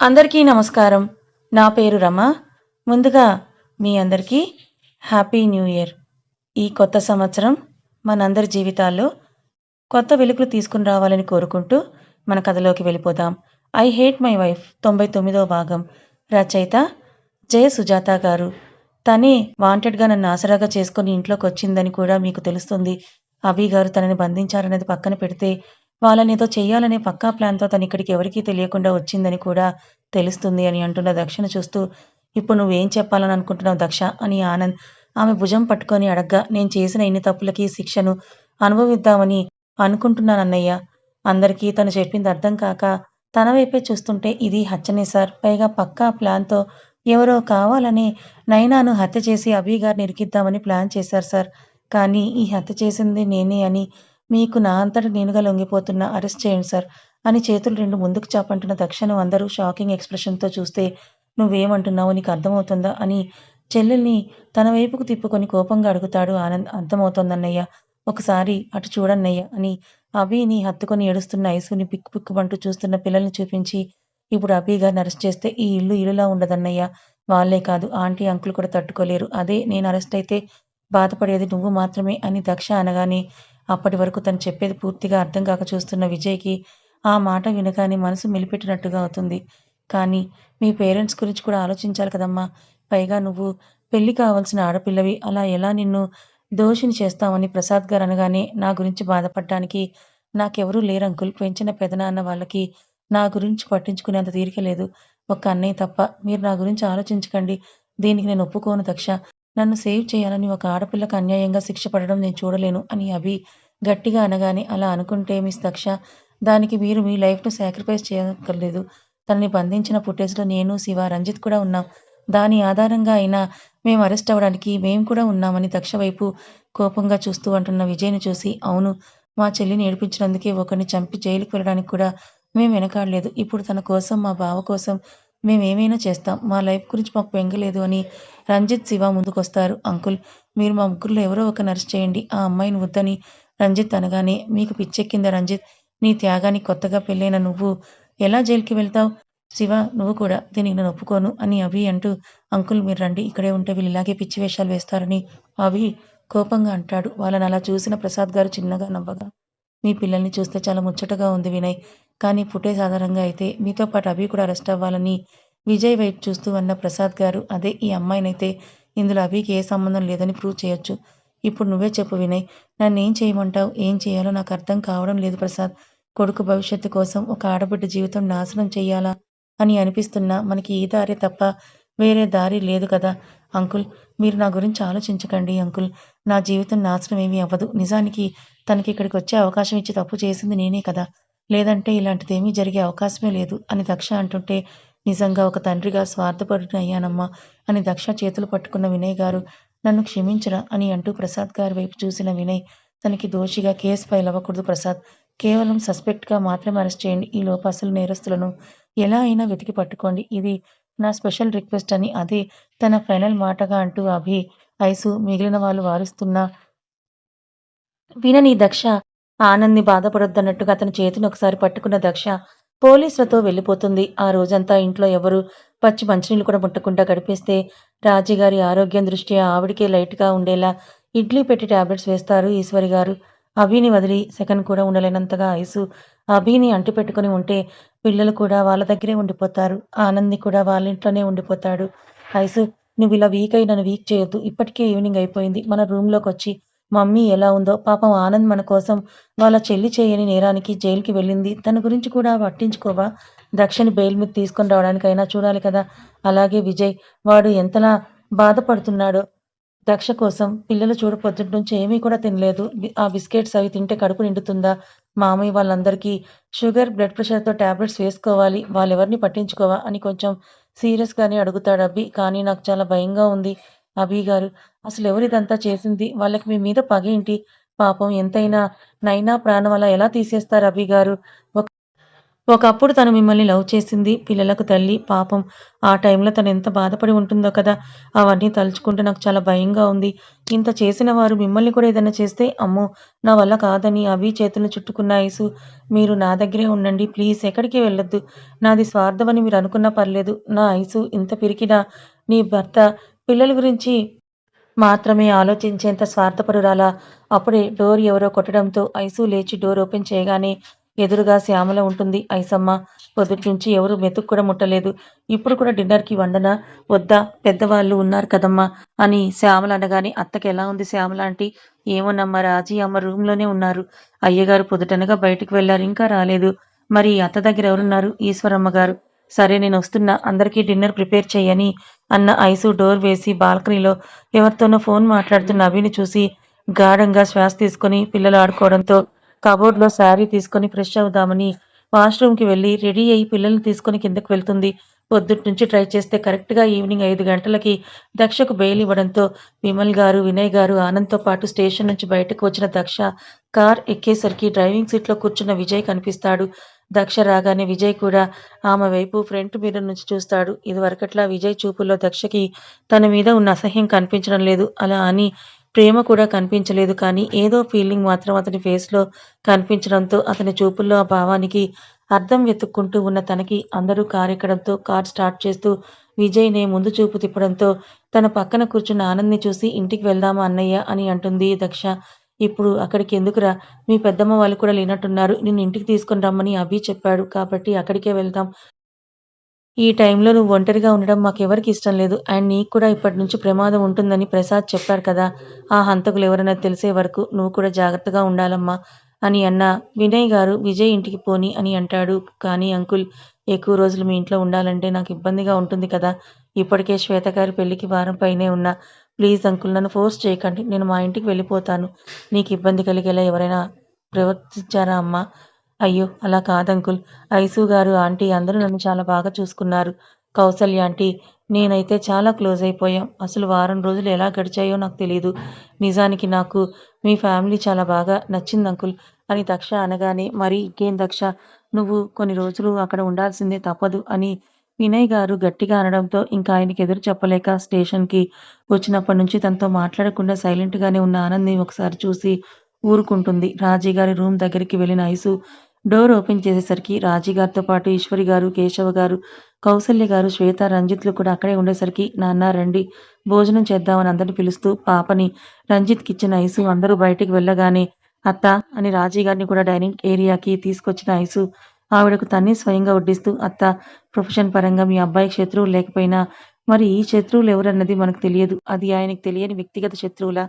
అందరికీ నమస్కారం. నా పేరు రమ. ముందుగా మీ అందరికీ హ్యాపీ న్యూ ఇయర్. ఈ కొత్త సంవత్సరం మనందరి జీవితాల్లో కొత్త వెలుగులు తీసుకొని రావాలని కోరుకుంటూ మన కథలోకి వెళ్ళిపోదాం. 'ఐ హేట్ మై వైఫ్' 99వ భాగం. రచయిత జె. సుజాత గారు. తనే వాంటెడ్‌గా నన్ను ఆసరాగా చేసుకొని ఇంట్లోకొచ్చిందని కూడా మీకు తెలుస్తుంది. అభి గారు తనని బంధించారన్నది పక్కన పెడితే, వాళ్ళనేదో చెయ్యాలనే పక్కా ప్లాన్‌తో తనిక్కడికి ఎవరికీ తెలియకుండా వచ్చిందని కూడా తెలుస్తుంది అని అంటున్న దక్షను చూస్తూ, "ఇప్పుడు నువ్వేం చెప్పాలని అనుకుంటున్నావు దక్ష" అని ఆనంద్ ఆమె భుజం పట్టుకొని అడగ్గా, "నేను చేసిన ఇన్ని తప్పులకి శిక్షను అనుభవిద్దామని అనుకుంటున్నానన్నయ్య." అందరికీ తను చెప్పింది అర్థం కాక తన వైపే చూస్తుంటే, "ఇది హత్యనే సార్. పైగా పక్కా ప్లాన్‌తో ఎవరో కావాలనే నైనాను హత్య చేసి అభి గారిని ఇరికిద్దామని ప్లాన్ చేశారు సార్. కానీ ఈ హత్య చేసింది నేనే అని మీకు నా అంతట నేనుగా లొంగిపోతున్నా. అరెస్ట్ చేయండి సార్" అని చేతులు 2 ముందుకు చాపంటున్న దక్షను అందరూ షాకింగ్ ఎక్స్‌ప్రెషన్‌తో చూస్తే, "నువ్వేమంటున్నావో నీకు అర్థమవుతుందా?" అని చెల్లెల్ని తన వైపుకు తిప్పుకొని కోపంగా అడుగుతాడు ఆనంద్. "అర్థమవుతోందన్నయ్య. ఒకసారి అటు చూడన్నయ్య" అని అభిని హత్తుకొని ఏడుస్తున్న ఐసుని బిక్కుబిక్కుమంటూ చూస్తున్న పిల్లల్ని చూపించి, "ఇప్పుడు అభి గారిని అరెస్ట్ చేస్తే ఈ ఇల్లు ఇల్లులా ఉండదన్నయ్య. వాళ్ళే కాదు ఆంటీ, అంకుల్ కూడా తట్టుకోలేరు. అదే నేను అరెస్ట్ అయితే బాధపడేది నువ్వు మాత్రమే" అని దక్ష అనగానే, అప్పటి వరకు తను చెప్పేది పూర్తిగా అర్థం కాక చూస్తున్న విజయ్‌కి ఆ మాట వినగానే మనసు మెలిపెట్టినట్టుగా అవుతుంది. "కానీ మీ పేరెంట్స్ గురించి కూడా ఆలోచించాలి కదమ్మా! పైగా నువ్వు పెళ్లి కావాల్సిన ఆడపిల్లవి. అలా ఎలా నిన్ను దోషిని చేస్తామని" ప్రసాద్ గారు అనగానే, "నా గురించి బాధపడటానికి నాకెవరూ లేరు అంకుల్. పెంచిన పెదనాన్న వాళ్ళకి నా గురించి పట్టించుకునేంత తీరిక లేదు. ఒక్క అన్నయ్య తప్ప. మీరు నా గురించి ఆలోచించకండి. దీనికి నేను ఒప్పుకోను దక్ష. నన్ను సేవ్ చేయాలని ఒక ఆడపిల్లకి అన్యాయంగా శిక్ష పడడం నేను చూడలేను" అని అభి గట్టిగా అనగానే, "అలా అనుకుంటే మిస్ దక్ష, దానికి మీరు మీ లైఫ్‌ను సాక్రిఫైస్ చేయక్కర్లేదు. తనని బంధించిన ఫుటేజ్‌లో నేను, శివ, రంజిత్ కూడా ఉన్నాం. దాని ఆధారంగా అయినా మేము అరెస్ట్ అవ్వడానికి మేము కూడా ఉన్నామని" దక్ష వైపు కోపంగా చూస్తూ అంటున్న విజయ్‌ని చూసి, "అవును, మా చెల్లిని ఏడిపించినందుకే ఒకడిని చంపి జైలుకి వెళ్ళడానికి కూడా మేము వెనకాడలేదు. ఇప్పుడు తన కోసం, మా బావ కోసం మేమేమైనా చేస్తాం. మా లైఫ్ గురించి మాకు బెంగ లేదు" అని రంజిత్, శివ ముందుకొస్తారు. "అంకుల్, మీరు మా ముగ్గురిలో ఎవరో ఒకరిని అరెస్ట్ చేయండి. ఆ అమ్మాయిని వద్దని" రంజిత్ అనగానే, "మీకు పిచ్చెక్కిందా రంజిత్? నీ త్యాగానికి కొత్తగా పెళ్ళైన నువ్వు ఎలా జైలుకి వెళ్తావు? శివ, నువ్వు కూడా. దీనికి నేను ఒప్పుకోను" అని అభి అంటూ, "అంకుల్ మీరు రండి. ఇక్కడే ఉంటే వీళ్ళు ఇలాగే పిచ్చి వేషాలు వేస్తారని" అభి కోపంగా అంటాడు. వాళ్ళనలా చూసిన ప్రసాద్ గారు చిన్నగా నవ్వగా, "మీ పిల్లల్ని చూస్తే చాలా ముచ్చటగా ఉంది వినయ్. కానీ ఫుటేజ్ ఆధారంగా అయితే మీతో పాటు అభి కూడా అరెస్ట్ అవ్వాలని" విజయ్ వైపు చూస్తూ అన్న ప్రసాద్ గారు, "అదే ఈ అమ్మాయినైతే ఇందులో అభికి ఏ సంబంధం లేదని ప్రూవ్ చేయొచ్చు. ఇప్పుడు నువ్వే చెప్పు వినయ్. నన్నేం చేయమంటావు? ఏం చేయాలో నాకు అర్థం కావడం లేదు ప్రసాద్. కొడుకు భవిష్యత్తు కోసం ఒక ఆడబిడ్డ జీవితం నాశనం చెయ్యాలా అని అనిపిస్తున్నా మనకి ఈ దారే తప్ప వేరే దారి లేదు కదా! అంకుల్, మీరు నా గురించి ఆలోచించకండి అంకుల్. నా జీవితం నాశనం ఏమీ అవ్వదు. నిజానికి తనకిక్కడికొచ్చే అవకాశం ఇచ్చి తప్పు చేసింది నేనే కదా! లేదంటే ఇలాంటిదేమీ జరిగే అవకాశమే లేదు" అని దక్ష అంటుంటే, "నిజంగా ఒక తండ్రిగా స్వార్థపరుడినయ్యానమ్మా" అని దక్ష చేతులు పట్టుకున్న వినయ్ గారు, "నన్ను క్షమించరా" అని అంటూ ప్రసాద్ గారి వైపు చూసిన వినయ్, "తనకి దోషిగా కేస్ ఫైల్ అవ్వకూడదు ప్రసాద్. కేవలం సస్పెక్ట్‌గా మాత్రమే అరెస్ట్ చేయండి. ఈలోపు అసలు నేరస్తులను ఎలా అయినా వెతికి పట్టుకోండి. ఇది నా స్పెషల్ రిక్వెస్ట్" అని అదే తన ఫైనల్ మాటగా అంటూ అభి, ఐసు మిగిలిన వాళ్ళు వారిస్తున్నా వినని దక్ష ఆనంద్‌ని బాధపడొద్దన్నట్టుగా అతని చేతిని ఒకసారి పట్టుకున్న దక్ష పోలీసులతో వెళ్ళిపోతుంది. ఆ రోజంతా ఇంట్లో ఎవరు పచ్చి మంచినీళ్ళు కూడా ముట్టకుండా గడిపేస్తే, రాజీగారి ఆరోగ్యం దృష్ట్యా ఆవిడకే లైట్‌గా ఉండేలా ఇడ్లీ పెట్టి టాబ్లెట్స్ వేస్తారు ఈశ్వరి గారు. అభిని వదిలి సెకను కూడా ఉండలేనంతగా ఐసు అభిని అంటిపెట్టుకొని ఉంటే, పిల్లలు కూడా వాళ్ళ దగ్గరే ఉండిపోతారు. ఆనంద్‌ని కూడా వాళ్ళింట్లోనే ఉండిపోతాడు. ఐసు, "నువ్విలా వీక్ అయి నన్ను వీక్ చేయొద్దు. ఇప్పటికే ఈవినింగ్ అయిపోయింది. మన రూమ్‌లోకొచ్చి మమ్మీ ఎలా ఉందో, పాపం ఆనంద్ మన కోసం వాళ్ళ చెల్లి చేయని నేరానికి జైలుకి వెళ్ళింది. తన గురించి కూడా పట్టించుకోవా? దక్షని బెయిల్ మీద తీసుకొని రావడానికైనా చూడాలి కదా! అలాగే విజయ్, వాడు ఎంతలా బాధపడుతున్నాడో దక్ష కోసం. పిల్లలు చూడు పొద్దుట్నుంచి ఏమీ కూడా తినలేదు. ఆ బిస్కెట్స్ అవి తింటే కడుపు నిండుతుందా? మామయ్య వాళ్ళందరికీ షుగర్, బ్లడ్ ప్రెషర్‌తో టాబ్లెట్స్ వేసుకోవాలి. వాళ్ళెవరిని పట్టించుకోవా?" అని కొంచెం సీరియస్‌గానే అడుగుతాడు అభి. "కానీ నాకు చాలా భయంగా ఉంది అభి గారు. అసలెవరిదంతా చేసింది? వాళ్ళకి మీ మీద పగేంటి? పాపం ఎంతైనా నైనా ప్రాణం అలా ఎలా తీసేస్తారు అభి గారు? ఒకప్పుడు తను మిమ్మల్ని లవ్ చేసింది. పిల్లలకు తల్లి. పాపం ఆ టైంలో తనెంత బాధపడి ఉంటుందో కదా! అవన్నీ తలుచుకుంటే నాకు చాలా భయంగా ఉంది. ఇంత చేసిన వారు మిమ్మల్ని కూడా ఏదైనా చేస్తే, అమ్మో! నా వల్ల కాదని అభి చేతులను చుట్టుకున్న ఐసు, మీరు నా దగ్గరే ఉండండి. ప్లీజ్ ఎక్కడికి వెళ్ళొద్దు. నాది స్వార్థమని మీరనుకున్నా పర్లేదు. నా ఐసు ఇంత పిరికినా నీ భర్త పిల్లల గురించి మాత్రమే ఆలోచించేంత స్వార్థపరురాలా? అప్పుడే డోర్ ఎవరో కొట్టడంతో ఐసు లేచి డోర్ ఓపెన్ చేయగానే ఎదురుగా శ్యామల ఉంటుంది. ఐసమ్మ, పొద్దుట్నుంచి ఎవరు మెతుకు కూడా ముట్టలేదు. ఇప్పుడు కూడా డిన్నర్‌కి వండనా? వద్దా? పెద్దవాళ్ళు ఉన్నారు కదమ్మా! అని శ్యామల అనగానే అత్తకెలా ఉంది శ్యామల ఆంటీ? ఏమోనమ్మా రాజీ అమ్మ రూమ్‌లోనే ఉన్నారు. అయ్యగారు పొద్దుటనగా బయటికి వెళ్లారు. ఇంకా రాలేదు. మరి అత్త దగ్గర ఎవరున్నారు? ఈశ్వరమ్మ గారు. సరే నేనొస్తున్నా. అందరికీ డిన్నర్ ప్రిపేర్ చెయ్యని అన్న ఐసు డోర్ వేసి బాల్కనీలో ఎవరితోనో ఫోన్ మాట్లాడుతున్న అభిని చూసి గాఢంగా శ్వాస తీసుకొని పిల్లలు ఆడుకోవడంతో కబోర్డ్‌లో శారీ తీసుకొని ఫ్రెష్ అవుదామని వాష్‌రూమ్‌కి వెళ్లి రెడీ అయ్యి పిల్లల్ని తీసుకొని కిందకి వెళ్తుంది. పొద్దుట్నుంచి ట్రై చేస్తే కరెక్ట్‌గా ఈవినింగ్ 5 గంటలకి దక్షకు బెయిల్ ఇవ్వడంతో విమల్ గారు, వినయ్ గారు, ఆనంద్‌తో పాటు స్టేషన్ నుంచి బయటకు వచ్చిన దక్ష కార్ ఎక్కేసరికి డ్రైవింగ్ సీట్‌లో కూర్చున్న విజయ్ కనిపిస్తాడు. దక్ష రాగానే విజయ్ కూడా ఆమె వైపు ఫ్రంట్ మిర్రర్ నుంచి చూస్తాడు. ఇదివరకట్లా విజయ్ చూపుల్లో దక్షకి తన మీద ఉన్న అసహ్యం కనిపించడం లేదు. అలా అని ప్రేమ కూడా కనిపించలేదు. కానీ ఏదో ఫీలింగ్ మాత్రం అతని ఫేస్‌లో కనిపించడంతో అతని చూపుల్లో ఆ భావానికి అర్థం వెతుక్కుంటూ ఉన్న తనకి అందరూ కారెక్కడంతో కార్ స్టార్ట్ చేస్తూ విజయ్‌నే ముందు చూపు తిప్పడంతో తన పక్కన కూర్చున్న ఆనంద్‌ని చూసి ఇంటికి వెళ్దామా అన్నయ్య అని అంటుంది దక్ష. ఇప్పుడు అక్కడికి ఎందుకురా? మీ పెద్దమ్మ వాళ్ళు కూడా లేనట్టున్నారు. నిన్ను ఇంటికి తీసుకొని రమ్మని అభి చెప్పాడు. కాబట్టి అక్కడికే వెళ్దాం. ఈ టైంలో నువ్వు ఒంటరిగా ఉండడం మాకెవరికీ ఇష్టం లేదు. అండ్ నీకు కూడా ఇప్పటినుంచి ప్రమాదం ఉంటుందని ప్రసాద్ చెప్పాడు కదా! ఆ హంతకులెవరన్నది తెలిసే వరకు నువ్వు కూడా జాగ్రత్తగా ఉండాలమ్మా అని అన్న వినయ్ గారు విజయ్ ఇంటికి పోనీ అని అంటాడు. కానీ అంకుల్, ఎక్కువ రోజులు మీ ఇంట్లో ఉండాలంటే నాకు ఇబ్బందిగా ఉంటుంది కదా! ఇప్పటికే శ్వేత గారి పెళ్ళికి వారం పైనే ఉన్నా. ప్లీజ్ అంకుల్ నన్ను ఫోర్స్ చేయకండి. నేను మా ఇంటికి వెళ్ళిపోతాను. నీకు ఇబ్బంది కలిగేలా ఎవరైనా ప్రవర్తించారా అమ్మా? అయ్యో! అలా కాదంకుల్. ఐసు గారు, ఆంటీ అందరూ నన్ను చాలా బాగా చూసుకున్నారు. కౌసల్య ఆంటీ, నేనైతే చాలా క్లోజ్ అయిపోయాం. అసలు వారం రోజులు ఎలా గడిచాయో నాకు తెలీదు. నిజానికి నాకు మీ ఫ్యామిలీ చాలా బాగా నచ్చిందంకుల్ అని దక్ష అనగానే, మరి ఇంకేం దక్ష, నువ్వు కొన్ని రోజులు అక్కడ ఉండాల్సిందే తప్పదు అని వినయ్ గారు గట్టిగా అనడంతో ఇంకా ఆయనకి ఎదురు చెప్పలేక స్టేషన్‌కి వచ్చినప్పటి నుంచి తనతో మాట్లాడకుండా సైలెంట్‌గానే ఉన్న ఆనంద్‌ని ఒకసారి చూసి ఊరుకుంటుంది. రాజీ గారి రూమ్ దగ్గరికి వెళ్ళిన ఐసు డోర్ ఓపెన్ చేసేసరికి రాజీ గారితో పాటు ఈశ్వరి గారు, కేశవ గారు, కౌసల్య గారు, శ్వేత, రంజిత్‌లు కూడా అక్కడే ఉండేసరికి నాన్న రండి భోజనం చేద్దామని అందరిని పిలుస్తూ పాపని రంజిత్‌కిచ్చిన ఐసు అందరూ బయటికి వెళ్ళగానే అత్త అని రాజీ గారిని కూడా డైనింగ్ ఏరియాకి తీసుకొచ్చిన ఐసు ఆవిడకు తనే స్వయంగా వడ్డిస్తూ అత్త, ప్రొఫెషన్ పరంగా మీ అబ్బాయికి శత్రువులు లేకపోయినా మరి ఈ శత్రువులు ఎవరన్నది మనకు తెలియదు. అది ఆయనకి తెలియని వ్యక్తిగత శత్రువులా?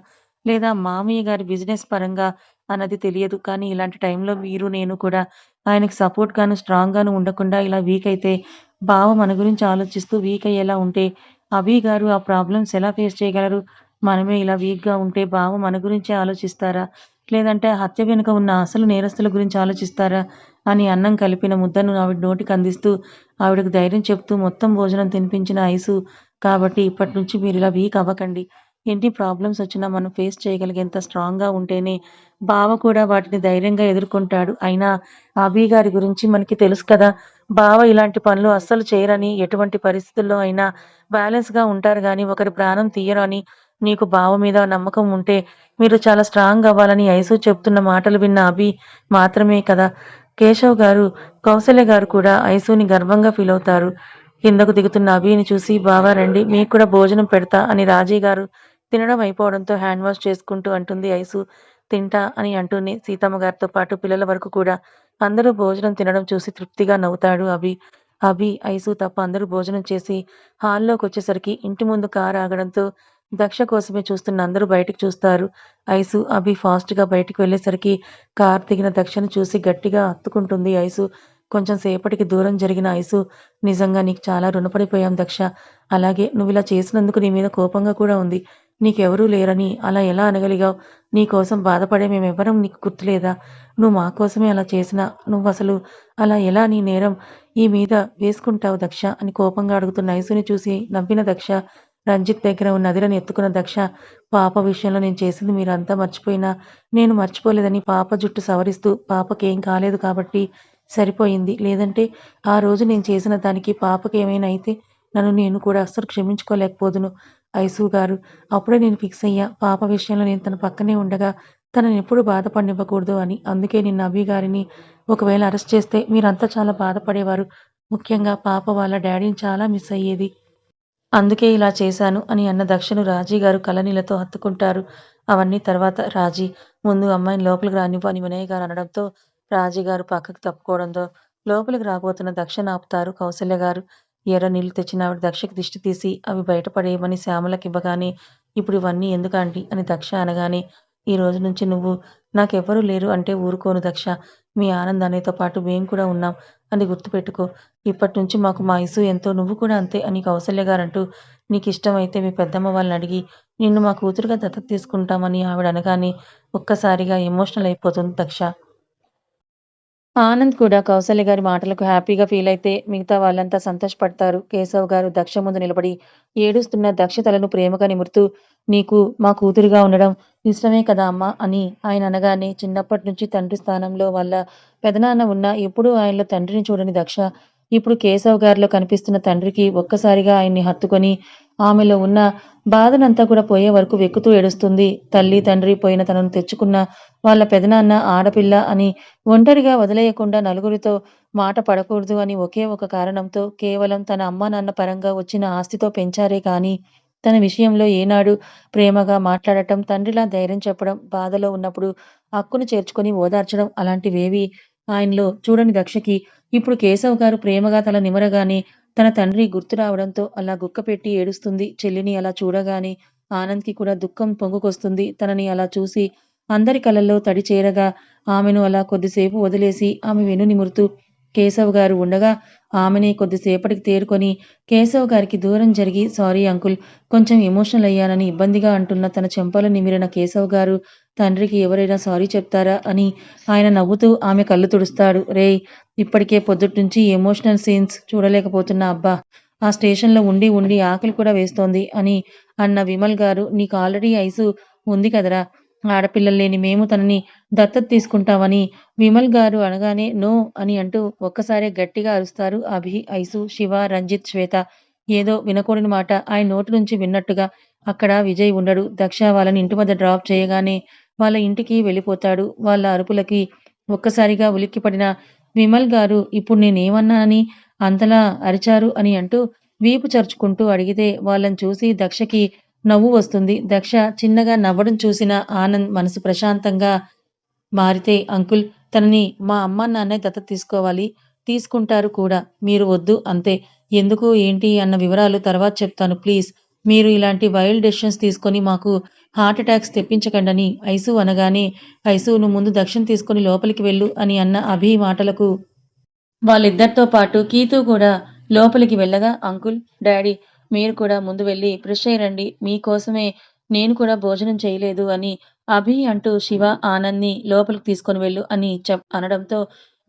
లేదా మామయ్య గారి బిజినెస్ పరంగా అన్నది తెలియదు. కానీ ఇలాంటి టైంలో మీరు, నేను కూడా ఆయనకి సపోర్ట్‌గాను, స్ట్రాంగ్‌గాను ఉండకుండా ఇలా వీక్ అయితే, బావ మన గురించి ఆలోచిస్తూ వీక్ అయ్యేలా ఉంటే, అభి గారు ఆ ప్రాబ్లమ్స్ ఎలా ఫేస్ చేయగలరు? మనమే ఇలా వీక్‌గా ఉంటే బావ మన గురించే ఆలోచిస్తారా? లేదంటే ఆ హత్య వెనుక ఉన్న అసలు నేరస్తుల గురించి ఆలోచిస్తారా? అని అన్నం కలిపిన ముద్దను ఆవిడ నోటికి అందిస్తూ, ఆవిడకు ధైర్యం చెప్తూ మొత్తం భోజనం తినిపించిన ఐసు, కాబట్టి ఇప్పటినుంచి మీరిలా వీక్ అవ్వకండి. ఎన్ని ప్రాబ్లమ్స్ వచ్చినా మనం ఫేస్ చేయగలిగేంత స్ట్రాంగ్‌గా ఉంటేనే బావ కూడా వాటిని ధైర్యంగా ఎదుర్కొంటాడు. అయినా అభి గారి గురించి మనకి తెలుసు కదా! బావ ఇలాంటి పనులు అస్సలు చేయరని, ఎటువంటి పరిస్థితుల్లో అయినా బ్యాలెన్స్‌గా ఉంటారు గానీ, ఒకరి ప్రాణం తీయరు అని నీకు బావ మీద నమ్మకం ఉంటే, మీరు చాలా స్ట్రాంగ్ అవ్వాలని ఐసు చెప్తున్న మాటలు విన్న అభి మాత్రమే కదా! కేశవ్ గారు, కౌసల్య గారు కూడా ఐసుని గర్వంగా ఫీలవుతారు. కిందకు దిగుతున్న అభిని చూసి బావ రండి మీకు కూడా భోజనం పెడతా అని రాజీ గారు తినడం అయిపోవడంతో హ్యాండ్ వాష్ చేసుకుంటూ అంటుంది ఐసు. తింటా అని అంటూనే సీతమ్మ గారితో పాటు పిల్లల వరకు కూడా అందరూ భోజనం తినడం చూసి తృప్తిగా నవ్వుతాడు అభి. అభి, ఐసు తప్ప అందరూ భోజనం చేసి హాల్లోకొచ్చేసరికి ఇంటి ముందు కారు ఆగడంతో దక్ష కోసమే చూస్తున్న అందరూ బయటికి చూస్తారు. ఐసు, అభి ఫాస్ట్‌గా బయటికి వెళ్ళేసరికి కారు దిగిన దక్షను చూసి గట్టిగా హత్తుకుంటుంది ఐసు. కొంచెం సేపటికి దూరం జరిగిన ఐసు, నిజంగా నీకు చాలా రుణపడిపోయాం దక్ష. అలాగే నువ్విలా చేసినందుకు నీ మీద కోపంగా కూడా ఉంది. నీకెవరూ లేరని అలా ఎలా అనగలిగావు? నీ కోసం బాధపడే మేమెవ్వరం నీకు గుర్తులేదా? నువ్వు మా కోసమే అలా చేసినా, నువ్వసలు అలా ఎలా నీ నేరం ఈ మీద వేసుకుంటావు దక్ష అని కోపంగా అడుగుతున్న ఐసుని చూసి నవ్విన దక్ష, రంజిత్ దగ్గర ఉన్న అదిరని ఎత్తుకున్న దక్ష, పాప విషయంలో నేను చేసింది మీరంతా మర్చిపోయినా, నేను మర్చిపోలేదని పాప జుట్టు సవరిస్తూ, పాపకేం కాలేదు కాబట్టి సరిపోయింది. లేదంటే ఆ రోజు నేను చేసిన దానికి పాపకేమైనా అయితే నన్ను నేను కూడా అస్సలు క్షమించుకోలేకపోదును. ఐసు గారు అప్పుడే నేను ఫిక్స్ అయ్యా. పాప విషయంలో నేను తన పక్కనే ఉండగా తననెప్పుడు బాధపడనివ్వకూడదు అని. అందుకే నిన్న అభి గారిని ఒకవేళ అరెస్ట్ చేస్తే మీరంతా చాలా బాధపడేవారు. ముఖ్యంగా పాప వాళ్ళ డ్యాడీని చాలా మిస్ అయ్యేది. అందుకే ఇలా చేశాను అని అన్న దక్షను రాజీ గారు కళ్ళనీళ్లతో హత్తుకుంటారు. అవన్నీ తర్వాత రాజీ, ముందు అమ్మాయిని లోపలికి రానివ్వు అని వినయ్ గారు అనడంతో రాజీ గారు పక్కకి తప్పుకోవడంతో లోపలికి రాబోతున్న దక్షను ఆపుతారు కౌసల్య గారు. ఎర్ర నీళ్లు తెచ్చిన ఆవిడ దక్షకి దిష్టి తీసి అవి బయట పడేయమని శ్యామలకివ్వగానే ఇప్పుడు ఇవన్నీ ఎందుకాంటీ అని దక్ష అనగానే ఈ రోజు నుంచి నువ్వు నాకెవ్వరూ లేరు అంటే ఊరుకోను దక్ష. మీ ఆనంద్ అన్నయ్యతో పాటు మేము కూడా ఉన్నాం. అది గుర్తుపెట్టుకో. ఇప్పటినుంచి మాకు మా ఇసు ఎంతో నువ్వు కూడా అంతే అని కౌసల్య గారంటూ నీకిష్టమైతే మీ పెద్దమ్మ వాళ్ళని అడిగి నిన్ను మా కూతురుగా దత్తత తీసుకుంటామని ఆవిడ అనగానే ఒక్కసారిగా ఎమోషనల్ అయిపోతుంది దక్ష. ఆనంద్ కూడా కౌసల్య గారి మాటలకు హ్యాపీగా ఫీలయితే మిగతా వాళ్ళంతా సంతోషపడతారు. కేశవ్ గారు దక్ష ముందు నిలబడి ఏడుస్తున్న దక్ష తలను ప్రేమగా నిమురుతూ నీకు మా కూతురుగా ఉండడం ఇష్టమే కదా అమ్మా అని ఆయన అనగానే చిన్నప్పటి నుంచి తండ్రి స్థానంలో వాళ్ళ పెదనాన్న ఉన్నా ఎప్పుడూ ఆయనలో తండ్రిని చూడని దక్ష ఇప్పుడు కేశవ్ గారిలో కనిపిస్తున్న తండ్రికి ఒక్కసారిగా ఆయన్ని హత్తుకొని ఆమెలో ఉన్న బాధనంతా కూడా పోయే వరకు వెక్కుతూ ఏడుస్తుంది. తల్లి తండ్రి పోయిన తనను తెచ్చుకున్న వాళ్ళ పెదనాన్న ఆడపిల్ల అని ఒంటరిగా వదిలేయకుండా నలుగురితో మాట పడకూడదు అని ఒకే ఒక కారణంతో కేవలం తన అమ్మానాన్న పరంగా వచ్చిన ఆస్తితో పెంచారే కానీ తన విషయంలో ఏనాడు ప్రేమగా మాట్లాడటం, తండ్రిలా ధైర్యం చెప్పడం, బాధలో ఉన్నప్పుడు హక్కును చేర్చుకొని ఓదార్చడం అలాంటివేవీ ఆయనలో చూడని దక్షకి ఇప్పుడు కేశవ్ గారు ప్రేమగా తల నిమరగానే తన తండ్రి గుర్తు రావడంతో అలా గుక్కపెట్టి ఏడుస్తుంది. చెల్లిని అలా చూడగానే ఆనంద్‌కి కూడా దుఃఖం పొంగుకొస్తుంది. తనని అలా చూసి అందరి కళ్ళల్లో తడి చేరగా ఆమెను అలా కొద్దిసేపు వదిలేసి ఆమె వెన్ను నిమురుతూ కేశవ్ గారు ఉండగా ఆమెనే కొద్దిసేపటికి తేరుకొని కేశవ్ గారికి దూరం జరిగి సారీ అంకుల్ కొంచెం ఎమోషనల్ అయ్యానని ఇబ్బందిగా అంటున్న తన చెంపలు నిమిరిన కేశవ్ గారు తండ్రికి ఎవరైనా సారీ చెప్తారా అని ఆయన నవ్వుతూ ఆమె కళ్ళు తుడుస్తాడు. రేయ్ ఇప్పటికే పొద్దుట్నుంచి ఎమోషనల్ సీన్స్ చూడలేకపోతున్నా అబ్బా! ఆ స్టేషన్‌లో ఉండి ఉండి ఆకలి కూడా వేస్తోంది అని అన్న విమల్ గారు నీకు ఆల్రెడీ ఐసు ఉంది కదరా! ఆడపిల్లలు లేని మేము తనని దత్తత తీసుకుంటామని విమల్ గారు అనగానే నో అని అంటూ ఒక్కసారే గట్టిగా అరుస్తారు అభి, ఐసు, శివ, రంజిత్, శ్వేత. ఏదో వినకూడని మాట ఆయన నోటి నుంచి విన్నట్టుగా. అక్కడ విజయ్ ఉండడు. దక్ష వాళ్ళని ఇంటి వద్ద డ్రాప్ చేయగానే వాళ్ళ ఇంటికి వెళ్ళిపోతాడు. వాళ్ళ అరుపులకి ఒక్కసారిగా ఉలిక్కిపడిన విమల్ గారు ఇప్పుడు నేనేమన్నానని అంతలా అరిచారు అని అంటూ వీపు చరుచుకుంటూ అడిగితే వాళ్ళని చూసి దక్షకి నవ్వు వస్తుంది. దక్ష చిన్నగా నవ్వడం చూసిన ఆనంద్ మనసు ప్రశాంతంగా మారితే అంకుల్ తనని మా అమ్మ నాన్నే దత్తత తీసుకోవాలి. తీసుకుంటారు కూడా. మీరు వద్దు అంతే. ఎందుకు ఏంటి అన్న వివరాలు తర్వాత చెప్తాను ప్లీజ్. మీరు ఇలాంటి వైల్డ్ డెసిషన్స్ తీసుకొని మాకు హార్ట్ అటాక్స్ తెప్పించకండని ఐసు అనగానే ఐసు నువ్వు ముందు దక్షిణ తీసుకొని లోపలికి వెళ్ళు అని అన్న అభి మాటలకు వాళ్ళిద్దరితో పాటు కీతూ కూడా లోపలికి వెళ్ళగా అంకుల్, డాడీ మీరు కూడా ముందు వెళ్ళి ఫ్రెష్ అయ్యి రండి. మీకోసమే నేను కూడా భోజనం చేయలేదు అని అభి అంటూ శివ, ఆనంద్‌ని లోపలికి తీసుకొని వెళ్ళు అని అనడంతో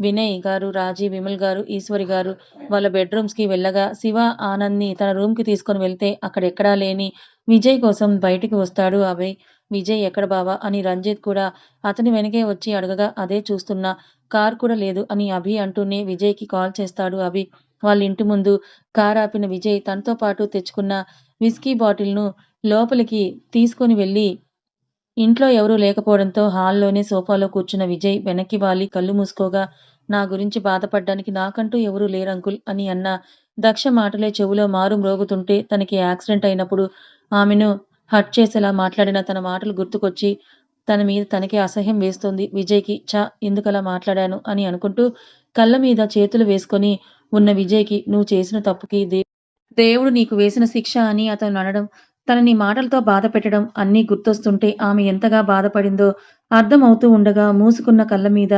వినయ్ గారు, రాజీ, విమల్ గారు, ఈశ్వరి గారు వాళ్ళ బెడ్‌రూమ్స్‌కి వెళ్ళగా శివ, ఆనంద్‌ని తన రూమ్‌కి తీసుకొని వెళ్తే అక్కడెక్కడా లేని విజయ్ కోసం బయటికి వస్తాడు అభయ్. విజయ్ ఎక్కడ బావ అని రంజిత్ కూడా అతని వెనకే వచ్చి అడగగా అదే చూస్తున్నా. కార్ కూడా లేదు అని అభి అంటూనే విజయ్‌కి కాల్ చేస్తాడు అభి. వాళ్ళ ఇంటి ముందు కారాపిన విజయ్ తనతో పాటు తెచ్చుకున్న విస్కీ బాటిల్‌ను లోపలికి తీసుకొని వెళ్లి ఇంట్లో ఎవరూ లేకపోవడంతో హాల్‌లోనే సోఫాలో కూర్చున్న విజయ్ వెనక్కి వాలి కళ్ళు మూసుకోగా నా గురించి బాధపడ్డానికి నాకంటూ ఎవరూ లేరంకుల్ అని అన్న దక్ష మాటలే చెవులో మారు మ్రోగుతుంటే తనకి యాక్సిడెంట్ అయినప్పుడు ఆమెను హర్ట్ చేసేలా మాట్లాడిన తన మాటలు గుర్తుకొచ్చి తన మీద తనకే అసహ్యం వేస్తోంది విజయ్‌కి. ఛ! ఎందుకలా మాట్లాడాను అని అనుకుంటూ కళ్ళ మీద చేతులు వేసుకొని ఉన్న విజయ్‌కి నువ్వు చేసిన తప్పుకి దేవుడు నీకు వేసిన శిక్ష అని అతను అనడం, తనని మాటలతో బాధపెట్టడం అన్నీ గుర్తొస్తుంటే ఆమె ఎంతగా బాధపడిందో అర్థమవుతూ ఉండగా మూసుకున్న కళ్ళ మీద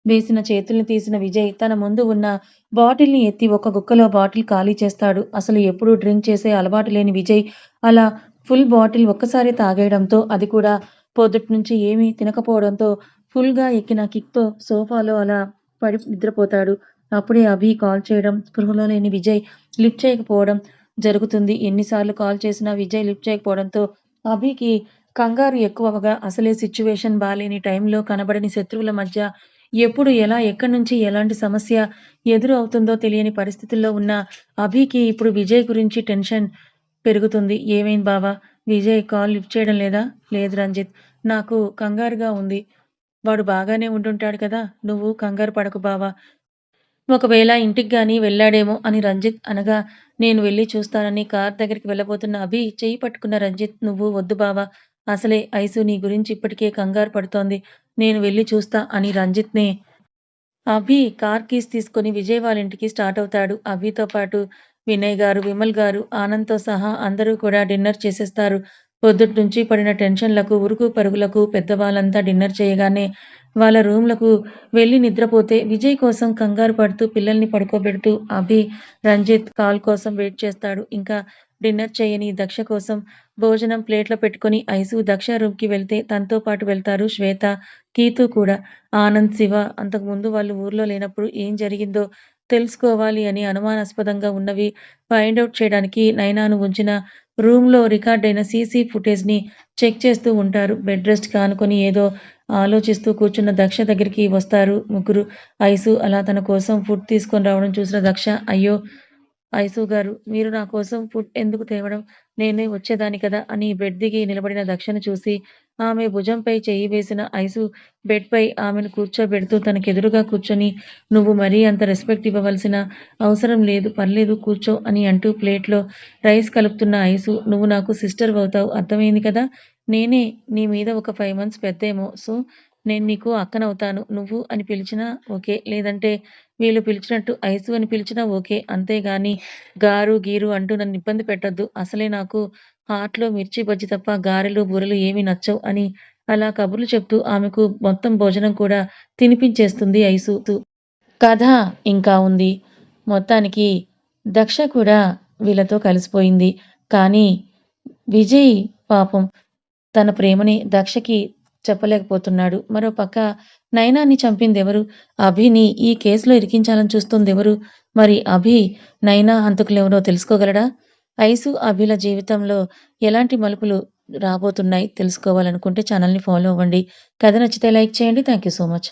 వేసిన చేతుల్ని తీసిన విజయ్ తన ముందు ఉన్న బాటిల్‌ని ఎత్తి ఒక్క గుక్కలో బాటిల్ ఖాళీ చేస్తాడు. అసలు ఎప్పుడూ డ్రింక్ చేసే అలవాటు లేని విజయ్ అలా ఫుల్ బాటిల్ ఒక్కసారే తాగేయడంతో అది కూడా పొద్దుట్నుంచి ఏమీ తినకపోవడంతో ఫుల్‌గా ఎక్కిన కిక్‌తో సోఫాలో అలా పడి నిద్రపోతాడు. అప్పుడే అభి కాల్ చేయడం, స్పృహలో లేని విజయ్ లిఫ్ట్ చేయకపోవడం జరుగుతుంది. ఎన్నిసార్లు కాల్ చేసినా విజయ్ లిఫ్ట్ చేయకపోవడంతో అభికి కంగారు ఎక్కువవగా అసలే సిట్యుయేషన్ బాలేని టైంలో కనబడని శత్రువుల మధ్య ఎప్పుడు, ఎలా, ఎక్కడి నుంచి ఎలాంటి సమస్య ఎదురు అవుతుందో తెలియని పరిస్థితుల్లో ఉన్న అభికి ఇప్పుడు విజయ్ గురించి టెన్షన్ పెరుగుతుంది. "ఏమైంది బావ? విజయ్ కాల్ లిఫ్ట్ చేయడం లేదా?" "లేదు రంజిత్. నాకు కంగారుగా ఉంది. వాడు బాగానే ఉండుంటాడు కదా! నువ్వు కంగారు పడకు బావ. ఒకవేళ ఇంటికి గాని వెళ్ళాడేమో" అని రంజిత్ అనగా, నేను వెళ్లి చూస్తానని కారు దగ్గరికి వెళ్ళబోతున్న అభి చెయ్యి పట్టుకున్న రంజిత్, "నువ్వు వద్దు బావ. అసలే ఐసు నీ గురించి ఇప్పటికే కంగారు పడుతోంది. నేను వెళ్లి చూస్తా" అని రంజిత్‌ని అభి కార్ కీస్ తీసుకొని విజయ్ వాళ్ళ ఇంటికి స్టార్ట్ అవుతాడు. అభితో పాటు వినయ్ గారు, విమల్ గారు, ఆనంద్‌తో సహా అందరూ కూడా డిన్నర్ చేసేస్తారు. పొద్దుట్నుంచి పడిన టెన్షన్‌లకు, ఉరుకు పరుగులకు పెద్దవాళ్ళంతా డిన్నర్ చేయగానే వాళ్ళ రూమ్‌లకు వెళ్లి నిద్రపోతే విజయ్ కోసం కంగారు పడుతూ పిల్లల్ని పడుకోబెడుతూ అభి, రంజిత్ కాల్ కోసం వెయిట్ చేస్తాడు. ఇంకా డిన్నర్ చేయని దక్ష కోసం భోజనం ప్లేట్‌లో పెట్టుకొని ఐసు దక్ష రూమ్‌కి వెళ్తే తనతో పాటు వెళ్తారు శ్వేత, కీతు కూడా. ఆనంద్, శివ అంతకుముందు వాళ్ళు ఊర్లో లేనప్పుడు ఏం జరిగిందో తెలుసుకోవాలి అని అనుమానాస్పదంగా ఉన్నవి ఫైండ్ ఔట్ చేయడానికి నైనాను ఉంచిన రూమ్‌లో రికార్డయిన సీసీ ఫుటేజ్‌ని చెక్ చేస్తూ ఉంటారు. బెడ్ రెస్ట్‌కి ఆనుకొని ఏదో ఆలోచిస్తూ కూర్చున్న దక్ష దగ్గరికి వస్తారు ముగ్గురు. ఐసు అలా తన కోసం ఫుడ్ తీసుకొని రావడం చూసిన దక్ష, "అయ్యో! ఐసు గారు, మీరు నా కోసం ఫుడ్ ఎందుకు తేవడం? నేనే వచ్చేదాన్ని కదా" అని బెడ్ దిగి నిలబడిన దక్షను చూసి ఆమె భుజంపై చెయ్యి వేసిన ఐసు బెడ్‌పై ఆమెను కూర్చోబెడుతూ తనకెదురుగా కూర్చొని, "నువ్వు మరీ అంత రెస్పెక్ట్ ఇవ్వవలసిన అవసరం లేదు. పర్లేదు కూర్చో" అని అంటూ ప్లేట్‌లో రైస్ కలుపుతున్న ఐసు, "నువ్వు నాకు సిస్టర్‌వవుతావు. అర్థమైంది కదా! నేనే నీ మీద ఒక 5 మంత్స్ పెద్దేమో. సో, నేను నీకు అక్కనవుతాను. నువ్వు అని పిలిచినా ఓకే. లేదంటే వీళ్ళు పిలిచినట్టు ఐసు అని పిలిచినా ఓకే. అంతేగాని గారు, గీరు అంటూ నన్ను ఇబ్బంది పెట్టొద్దు. అసలే నాకు హాట్‌లో మిర్చి బజ్జీ తప్ప గారెలు, బూరెలు ఏమీ నచ్చవు" అని అలా కబుర్లు చెప్తూ ఆమెకు మొత్తం భోజనం కూడా తినిపించేస్తుంది ఐసు. కథ ఇంకా ఉంది. మొత్తానికి దక్ష కూడా వీళ్ళతో కలిసిపోయింది. కానీ విజయ్ పాపం తన ప్రేమని దక్షకి చెప్పలేకపోతున్నాడు. మరోపక్క నైనాని చంపిందెవరు? అభిని ఈ కేసులో ఇరికించాలని చూస్తుందెవరు? మరి అభి, నైనా హంతకులెవరో తెలుసుకోగలడా? ఐసు, అభిల జీవితంలో ఎలాంటి మలుపులు రాబోతున్నాయి తెలుసుకోవాలనుకుంటే ఛానల్‌ని ఫాలో అవ్వండి. కథ నచ్చితే లైక్ చేయండి. Thank you so much.